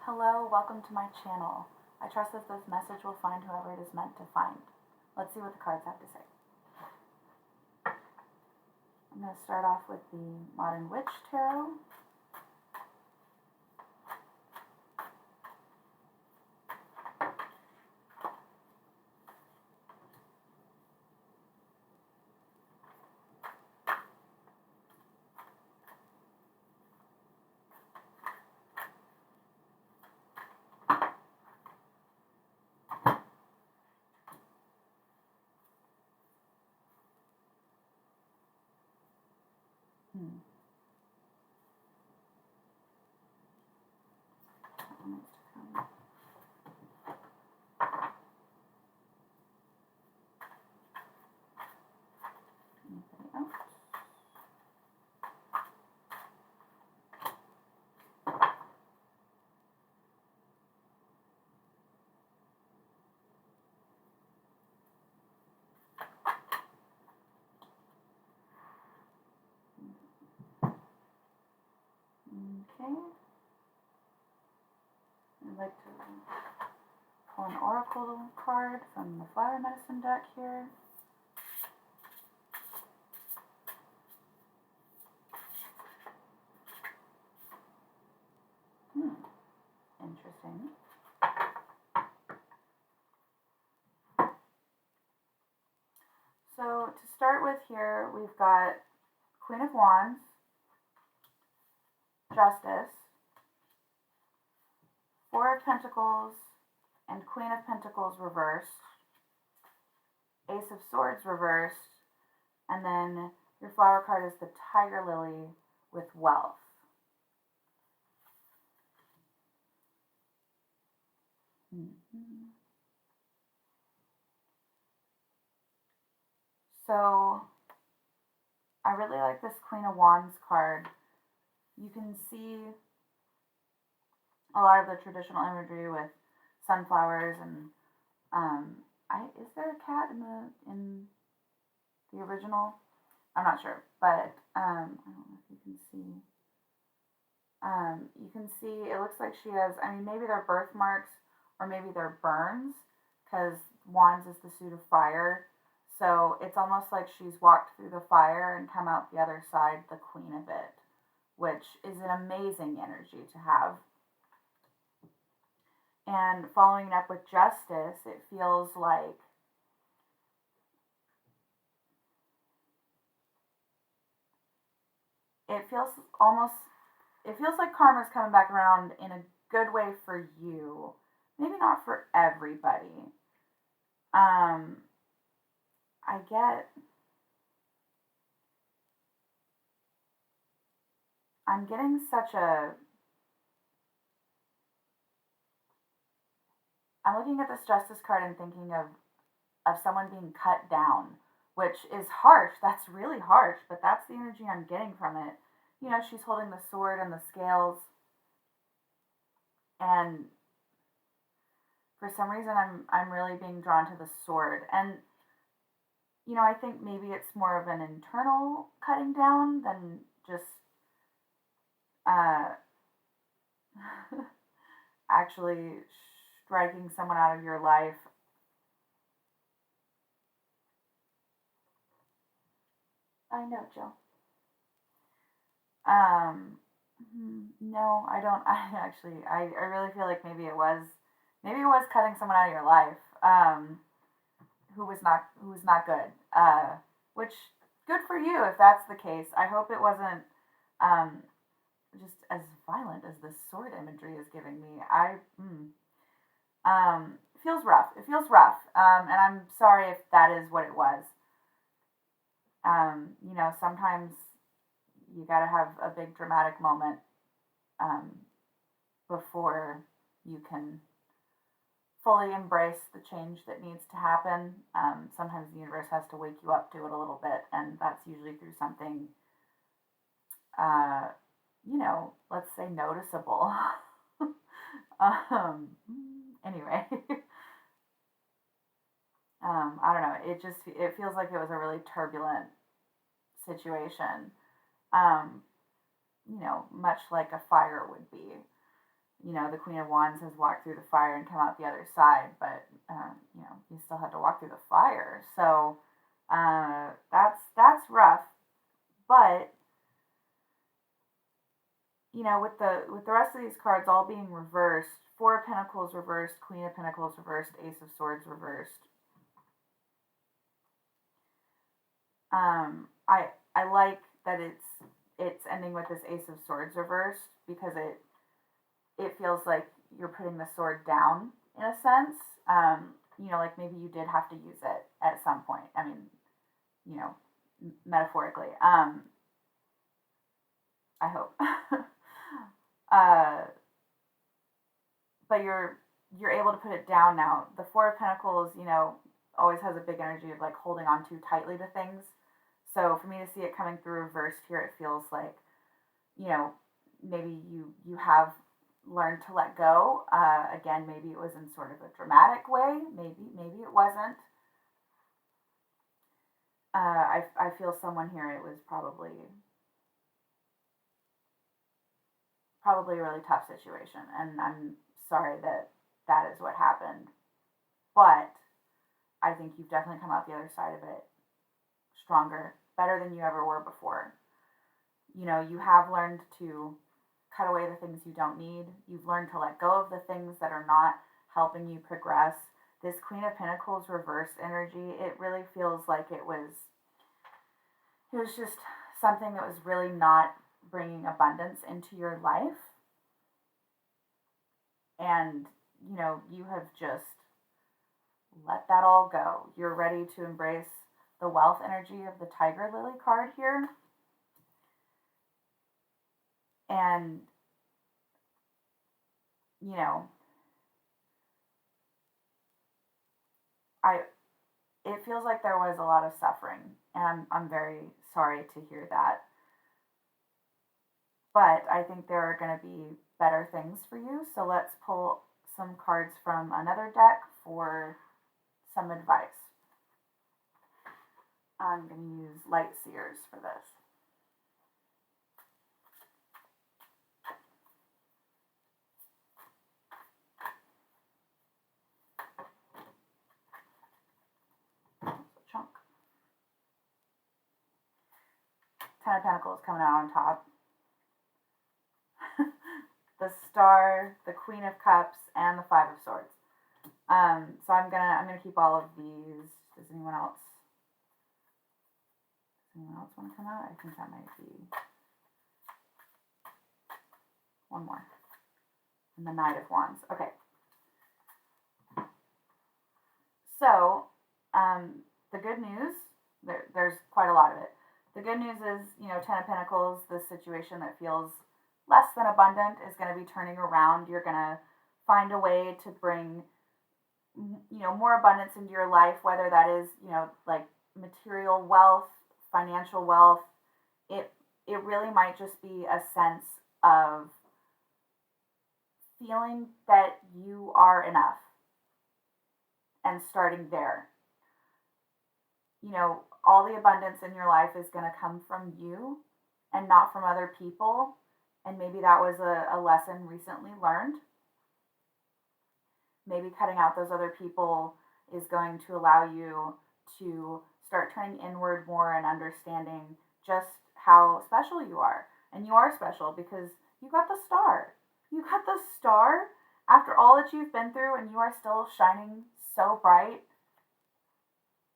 Hello, welcome to my channel. I trust that this message will find whoever it is meant to find. Let's see what the cards have to say. I'm going to start off with the Modern Witch Tarot. Hmm. What needs to come? Anybody else? Okay. I'd like to pull an oracle card from the flower medicine deck here. Interesting. So to start with here, we've got Queen of Wands, Justice, Four of Pentacles, and Queen of Pentacles reversed, Ace of Swords reversed, and then your flower card is the Tiger Lily with Wealth. So I really like this Queen of Wands card. You can see a lot of the traditional imagery with sunflowers and is there a cat in the original? I'm not sure, but I don't know if you can see. You can see it looks like she has. I mean, maybe they're birthmarks or maybe they're burns, because Wands is the suit of fire. So it's almost like she's walked through the fire and come out the other side, the queen of it, which is an amazing energy to have. And following it up with Justice, it feels like it feels almost it feels like karma's coming back around in a good way for you. Maybe not for everybody. I get I'm getting such a I'm looking at this Justice card and thinking of someone being cut down, which is harsh. That's really harsh, but that's the energy I'm getting from it. You know, she's holding the sword and the scales, and for some reason I'm really being drawn to the sword. And you know, I think maybe it's more of an internal cutting down than just uh, actually striking someone out of your life. I know, Jill. Um, no, I don't. I really feel like maybe it was cutting someone out of your life, who was not good. Which good for you if that's the case. I hope it wasn't, um, just as violent as the sword imagery is giving me. Feels rough. It feels rough. And I'm sorry if that is what it was. You know, sometimes you got to have a big dramatic moment, um, before you can fully embrace the change that needs to happen. Sometimes the universe has to wake you up to it a little bit, and that's usually through something, uh, you know, let's say noticeable. um, anyway, I don't know. It feels like it was a really turbulent situation. Um, you know, much like a fire would be. the Queen of Wands has walked through the fire and come out the other side, but you still had to walk through the fire. So that's rough. But with the rest of these cards all being reversed, Four of Pentacles reversed, Queen of Pentacles reversed, Ace of Swords reversed. I like that it's ending with this Ace of Swords reversed, because it feels like you're putting the sword down in a sense. Like maybe you did have to use it at some point. I mean, metaphorically. I hope. uh, but you're able to put it down now. The Four of Pentacles, always has a big energy of like holding on too tightly to things. So for me to see it coming through reversed here, it feels like, maybe you have learned to let go. Again, maybe it was in sort of a dramatic way. Maybe it wasn't. I feel someone here, it was probably a really tough situation, and I'm sorry that is what happened. But I think you've definitely come out the other side of it stronger, better than you ever were before. You have learned to cut away the things you don't need. You've learned to let go of the things that are not helping you progress. This Queen of Pentacles reverse energy, it really feels like it was just something that was really not bringing abundance into your life. And, you have just let that all go. You're ready to embrace the wealth energy of the Tiger Lily card here. And, it feels like there was a lot of suffering, and I'm very sorry to hear that. But I think there are going to be better things for you. So let's pull some cards from another deck for some advice. I'm going to use Light Seers for this. Chunk. Ten of Pentacles coming out on top. The Star, the Queen of Cups, and the Five of Swords. So I'm gonna keep all of these. Does anyone else want to come out? I think that might be one more. And the Knight of Wands. Okay. So, the good news, there's quite a lot of it. The good news is, Ten of Pentacles, this situation that feels less than abundant is going to be turning around. You're going to find a way to bring, more abundance into your life, whether that is, like material wealth, financial wealth. It really might just be a sense of feeling that you are enough and starting there. All the abundance in your life is going to come from you and not from other people. And maybe that was a lesson recently learned. Maybe cutting out those other people is going to allow you to start turning inward more and understanding just how special you are. And you are special because you got the star. You got the star after all that you've been through, and you are still shining so bright.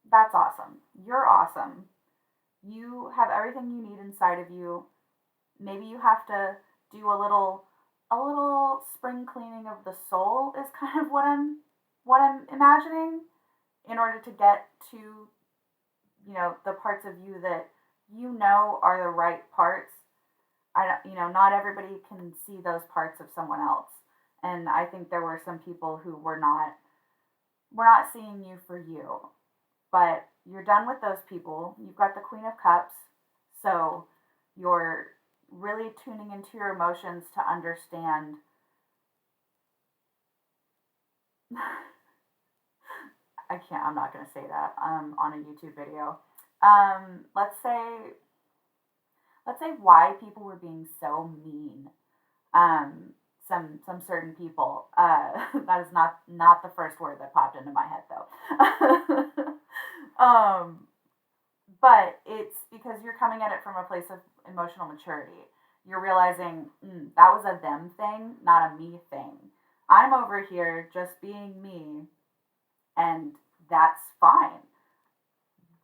That's awesome. You're awesome. You have everything you need inside of you. Maybe you have to do a little spring cleaning of the soul is kind of what I'm imagining, in order to get to the parts of you that are the right parts. Not everybody can see those parts of someone else, and I think there were some people who were not seeing you for you. But you're done with those people. You've got the Queen of Cups, so you're really tuning into your emotions to understand. I'm not going to say that on a YouTube video. Let's say why people were being so mean. some certain people. That is not the first word that popped into my head though. But it's because you're coming at it from a place of emotional maturity. You're realizing that was a them thing, not a me thing. I'm over here just being me, and that's fine.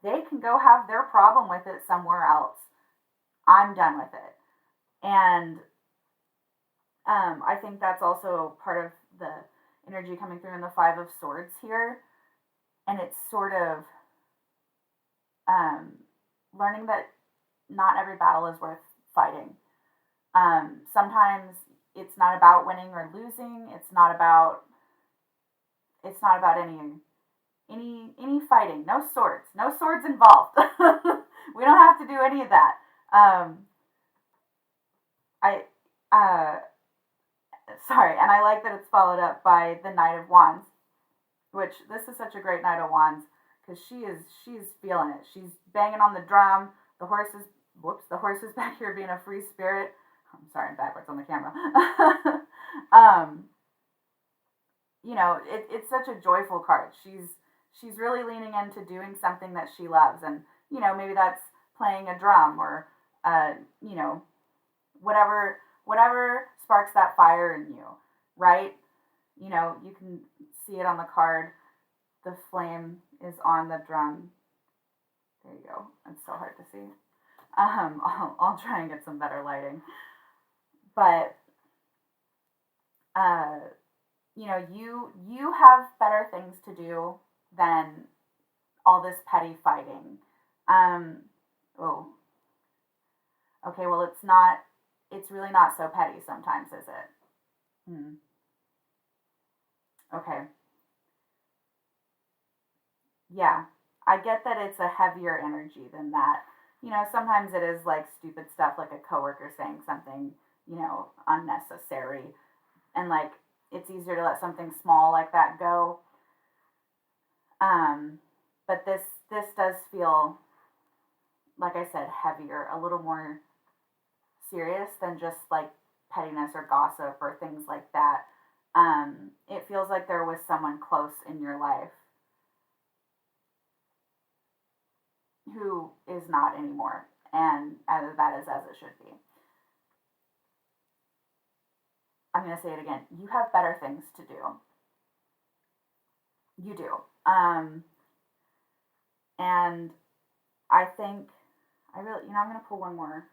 They can go have their problem with it somewhere else. I'm done with it. And I think that's also part of the energy coming through in the Five of Swords here. And it's sort of um, learning that not every battle is worth fighting. Sometimes it's not about winning or losing. It's not about any fighting. No swords. No swords involved. We don't have to do any of that. I uh, Sorry, and I like that it's followed up by the Knight of Wands, which this is such a great Knight of Wands because she's feeling it. She's banging on the drum. The horse is back here being a free spirit. I'm sorry, I'm backwards on the camera. um, it's such a joyful card. She's really leaning into doing something that she loves, and maybe that's playing a drum or uh, you know whatever sparks that fire in you, right? You can see it on the card. The flame is on the drum. There you go. It's so hard to see. I'll try and get some better lighting. But uh, you have better things to do than all this petty fighting. Um, oh, okay. Well, it's not. It's really not so petty sometimes, is it? Hmm. Okay. Yeah, I get that it's a heavier energy than that. Sometimes it is like stupid stuff, like a coworker saying something, unnecessary, and like it's easier to let something small like that go. Um, but this does feel, like I said, heavier, a little more serious than just like pettiness or gossip or things like that. It feels like there was someone close in your life who is not anymore, and that is as it should be. I'm going to say it again. You have better things to do. You do. And I think I really, I'm going to pull one more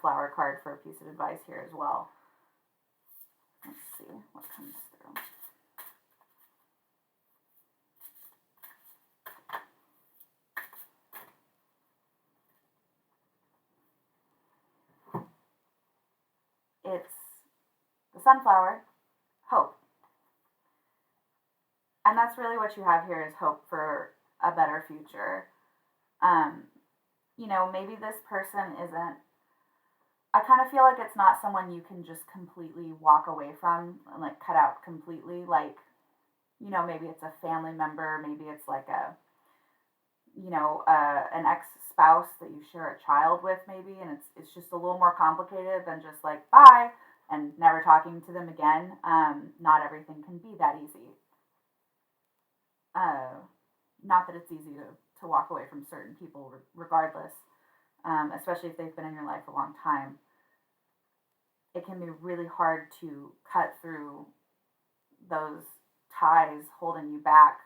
flower card for a piece of advice here as well. Let's see what comes through. It's the sunflower, hope. And that's really what you have here is hope for a better future. Um, maybe this person isn't, I kind of feel like it's not someone you can just completely walk away from and like cut out completely. Like, maybe it's a family member, maybe it's like an ex spouse that you share a child with, maybe, and it's just a little more complicated than just like bye and never talking to them again. Not everything can be that easy. Uh, Not that it's easy to walk away from certain people, regardless, especially if they've been in your life a long time. It can be really hard to cut through those ties holding you back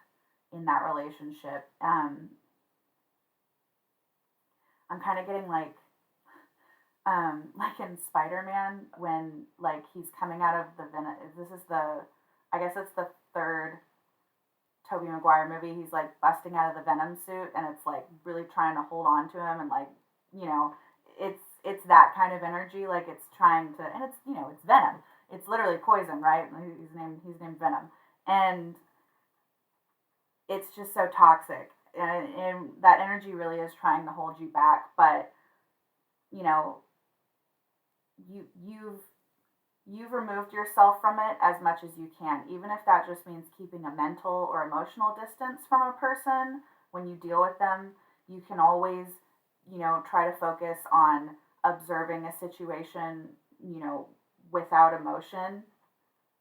in that relationship. I'm kind of getting like in Spider-Man when like he's coming out of the Venom. This is I guess it's the third Tobey Maguire movie. He's like busting out of the Venom suit, and it's like really trying to hold on to him, and like you know, it's that kind of energy. Like it's trying to, and it's Venom. It's literally poison, right? He's named Venom, and it's just so toxic, and that energy really is trying to hold you back. But you know, you've removed yourself from it as much as you can, even if that just means keeping a mental or emotional distance from a person when you deal with them. You can always, try to focus on observing a situation, you know, without emotion.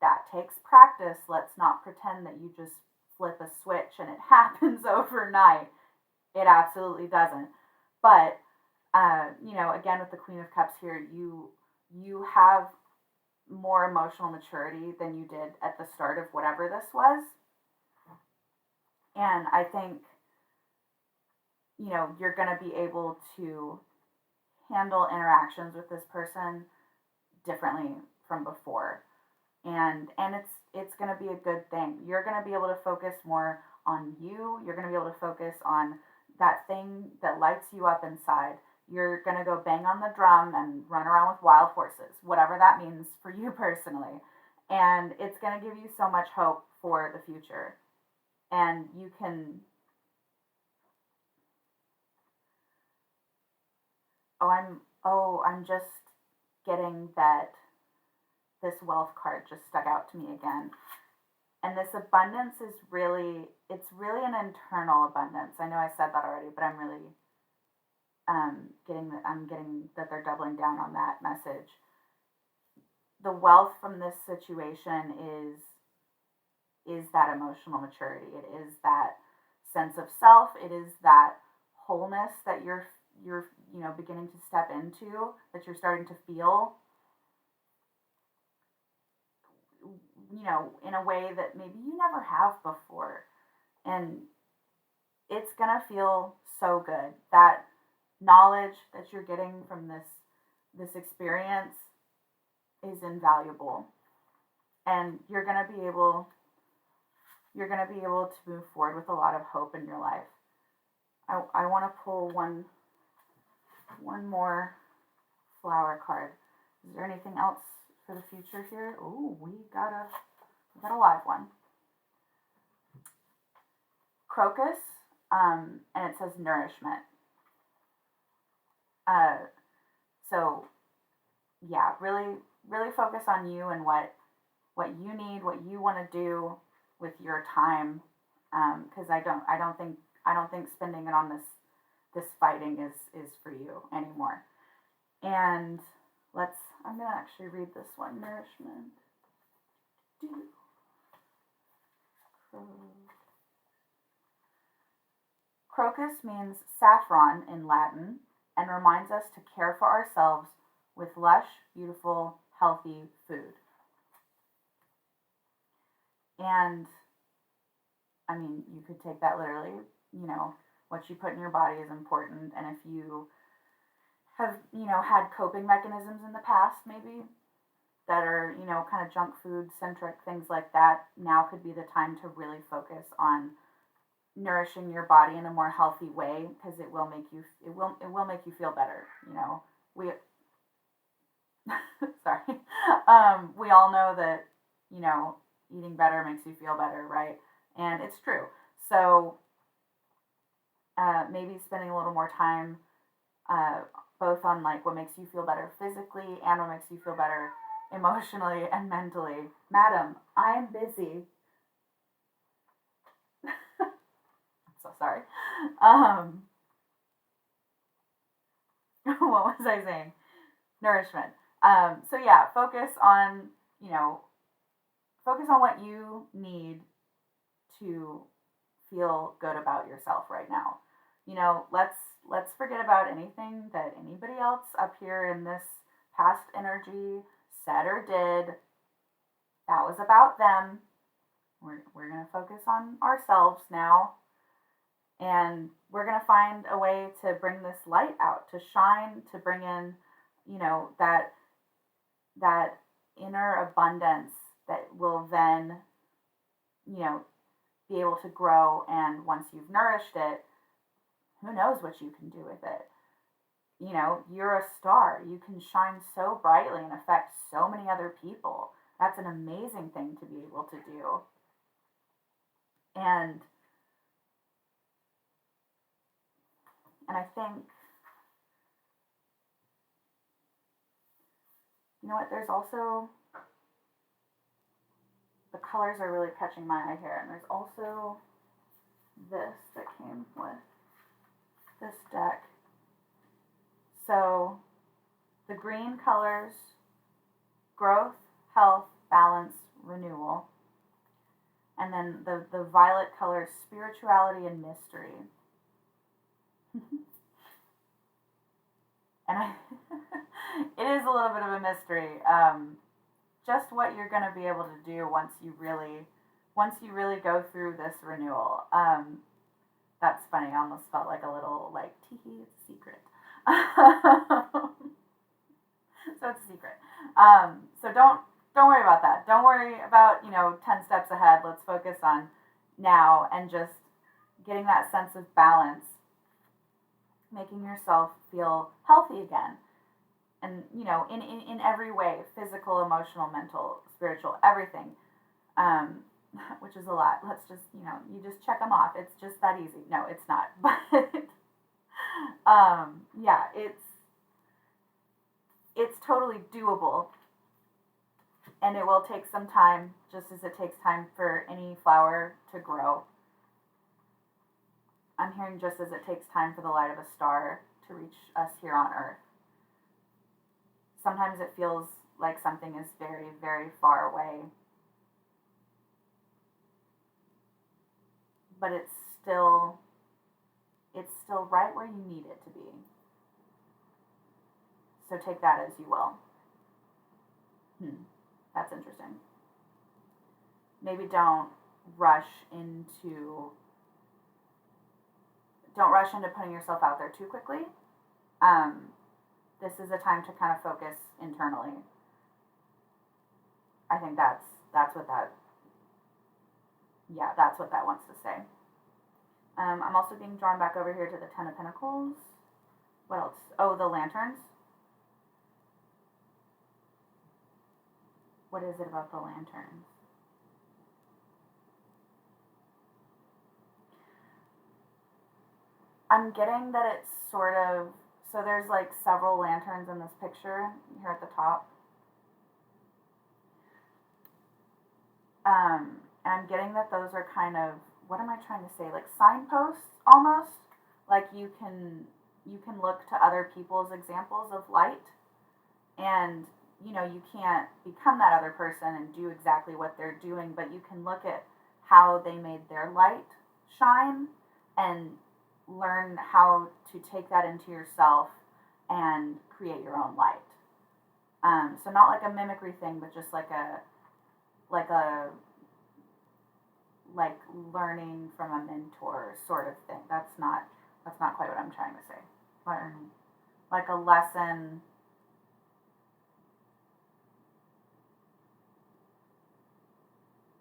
That takes practice. Let's not pretend that you just flip a switch and it happens overnight. It absolutely doesn't. But again, with the Queen of Cups here, you have more emotional maturity than you did at the start of whatever this was. And I think, you're going to be able to handle interactions with this person differently from before. And it's going to be a good thing. You're going to be able to focus more on you. You're going to be able to focus on that thing that lights you up inside. You're going to go bang on the drum and run around with wild horses, whatever that means for you personally. And it's going to give you so much hope for the future. And you can, I'm just getting that this wealth card just stuck out to me again. And this abundance is it's really an internal abundance. I know I said that already, but I'm really getting that they're doubling down on that message. The wealth from this situation is that emotional maturity. It is that sense of self. It is that wholeness that you're beginning to step into, that you're starting to feel, in a way that maybe you never have before. And it's gonna feel so good. That knowledge that you're getting from this experience is invaluable. And you're gonna be able to move forward with a lot of hope in your life. I wanna pull one more flower card. Is there anything else for the future here? Oh, we got a live one. Crocus, and it says nourishment. So yeah, really, really focus on you and what you need, what you want to do with your time. Because I don't think spending it on this fighting is for you anymore. And I'm gonna actually read this one. Nourishment. Crocus means saffron in Latin and reminds us to care for ourselves with lush, beautiful, healthy food. And I mean, you could take that literally. What you put in your body is important. And if you have, had coping mechanisms in the past, maybe that are, kind of junk food centric, things like that, now could be the time to really focus on nourishing your body in a more healthy way, because it will make you feel better. We sorry, we all know that eating better makes you feel better, right? And it's true. So maybe spending a little more time both on like what makes you feel better physically and what makes you feel better emotionally and mentally. Madam, I'm busy. So sorry. What was I saying? Nourishment. So yeah, focus on what you need to feel good about yourself right now. Let's forget about anything that anybody else up here in this past energy said or did. That was about them. We're going to focus on ourselves now. And we're going to find a way to bring this light out, to shine, to bring in, that inner abundance that will then, be able to grow. And once you've nourished it, who knows what you can do with it? You're a star. You can shine so brightly and affect so many other people. That's an amazing thing to be able to do. And I think, there's also, the colors are really catching my eye here. And there's also this that came with this deck. So the green colors growth, health, balance, renewal. And then the violet color, spirituality and mystery. And it is a little bit of a mystery. Just what you're going to be able to do once you really go through this renewal. That's funny. I almost felt like a little like tee it's a secret. So it's a secret. So don't worry about that. Don't worry about 10 steps ahead. Let's focus on now and just getting that sense of balance, making yourself feel healthy again. And in every way, physical, emotional, mental, spiritual, everything. Which is a lot. Let's just you just check them off. It's just that easy. No, it's not. But yeah, it's totally doable, and it will take some time, just as it takes time for any flower to grow. I'm hearing just as it takes time for the light of a star to reach us here on Earth. Sometimes it feels like something is very, very far away, but it's still right where you need it to be. So take that as you will. That's interesting. Maybe rush into don't rush into putting yourself out there too quickly. This is a time to kind of focus internally. I think that's what that wants to say. I'm also being drawn back over here to the Ten of Pentacles. What else? Oh, the lanterns. What is it about the lanterns? I'm getting that it's sort of, so there's like several lanterns in this picture here at the top. And I'm getting that those are kind of, what am I trying to say? Like signposts almost. Like you can look to other people's examples of light, and you can't become that other person and do exactly what they're doing, but you can look at how they made their light shine and learn how to take that into yourself and create your own light. So not like a mimicry thing, but just like learning from a mentor sort of thing. That's not quite what I'm trying to say. Learn like a lesson.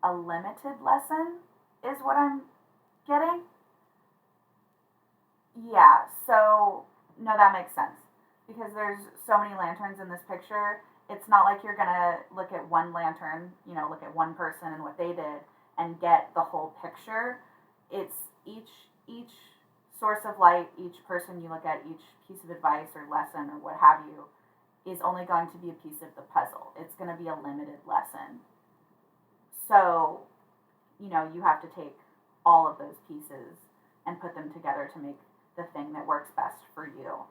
A limited lesson is what I'm getting. Yeah, so no, that makes sense. Because there's so many lanterns in this picture, it's not like you're gonna look at one lantern, look at one person and what they did and get the whole picture. It's each source of light, each person you look at, each piece of advice or lesson or what have you, is only going to be a piece of the puzzle. It's gonna be a limited lesson. So, you have to take all of those pieces and put them together to make the thing that works best for you.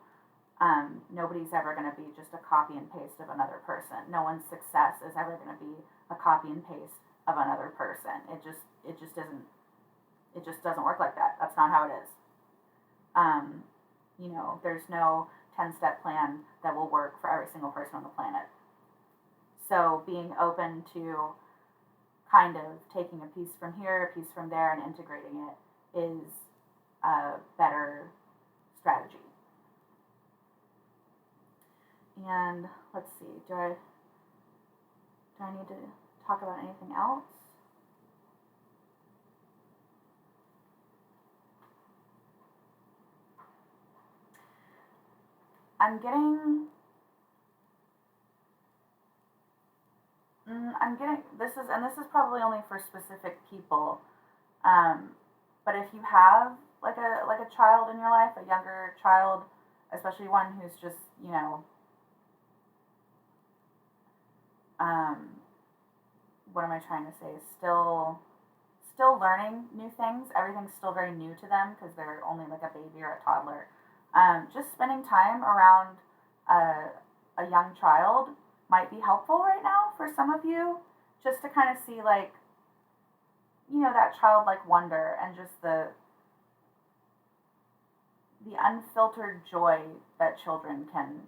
Nobody's ever going to be just a copy and paste of another person. No one's success is ever going to be a copy and paste of another person. It just doesn't work like that. That's not how it is. There's no 10-step plan that will work for every single person on the planet. So being open to kind of taking a piece from here, a piece from there, and integrating it is a better strategy. And let's see, do I need to talk about anything else? I'm getting this is probably only for specific people. But if you have like a child in your life, a younger child, especially one who's just what am I trying to say? Still learning new things. Everything's still very new to them because they're only like a baby or a toddler. Just spending time around a young child might be helpful right now for some of you, just to kind of see, like, that childlike wonder and just the unfiltered joy that children can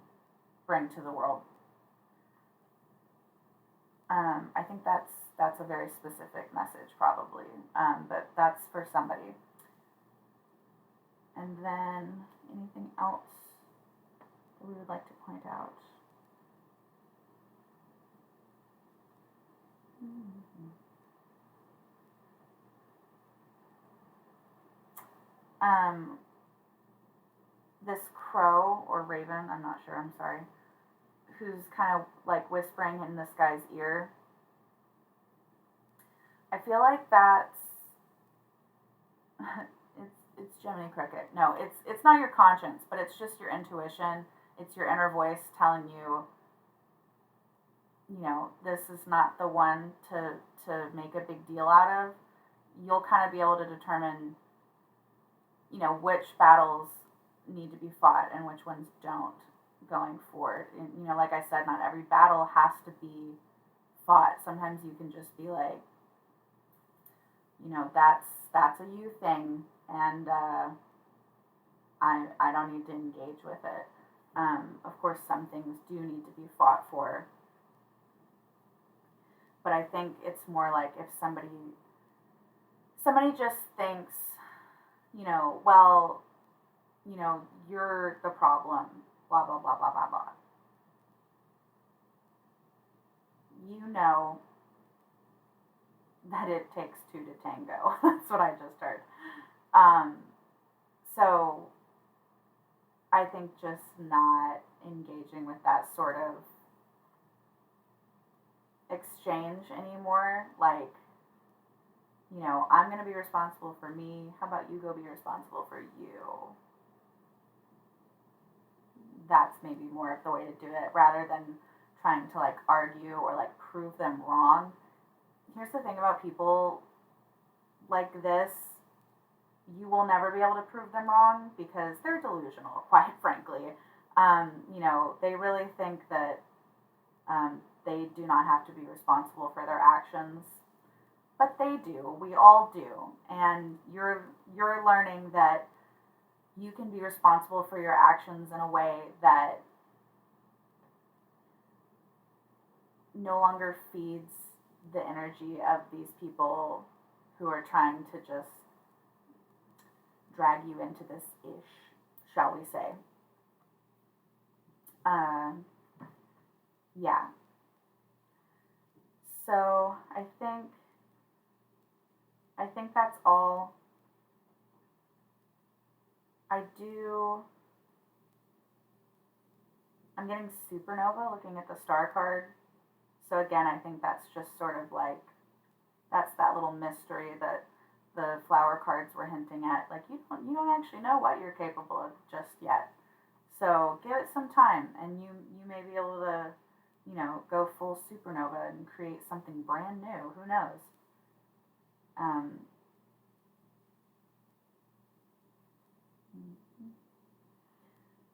bring to the world. I think that's a very specific message, probably, but that's for somebody. And then anything else that we would like to point out? Um, this crow or raven, I'm not sure, I'm sorry, who's kind of like whispering in this guy's ear. I feel like that's it's Jiminy Cricket. No, it's not your conscience, but it's just your intuition. It's your inner voice telling you, this is not the one to make a big deal out of. You'll kind of be able to determine, which battles need to be fought and which ones don't going forward. And, like I said, not every battle has to be fought. Sometimes you can just be like, that's a you thing, and I don't need to engage with it. Of course, some things do need to be fought for, but I think it's more like if somebody just thinks, well, you're the problem, blah blah blah blah blah blah. You know that it takes two to tango. That's what I just heard. Um, so I think just not engaging with that sort of exchange anymore. Like, I'm going to be responsible for me. How about you go be responsible for you? That's maybe more of the way to do it rather than trying to like argue or like prove them wrong. Here's the thing about people like this, you will never be able to prove them wrong because they're delusional, quite frankly. They really think that they do not have to be responsible for their actions, but they do. We all do, and you're learning that you can be responsible for your actions in a way that no longer feeds the energy of these people who are trying to just drag you into this ish, shall we say. Um, yeah. So I think that's all. I do. I'm getting supernova looking at the star card. So again, I think that's just sort of like that's that little mystery that the flower cards were hinting at. Like you don't actually know what you're capable of just yet. So give it some time, and you may be able to, go full supernova and create something brand new. Who knows? Um,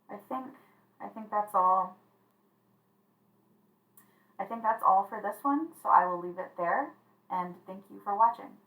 I think I think that's all. I think that's all for this one. So I will leave it there, and thank you for watching.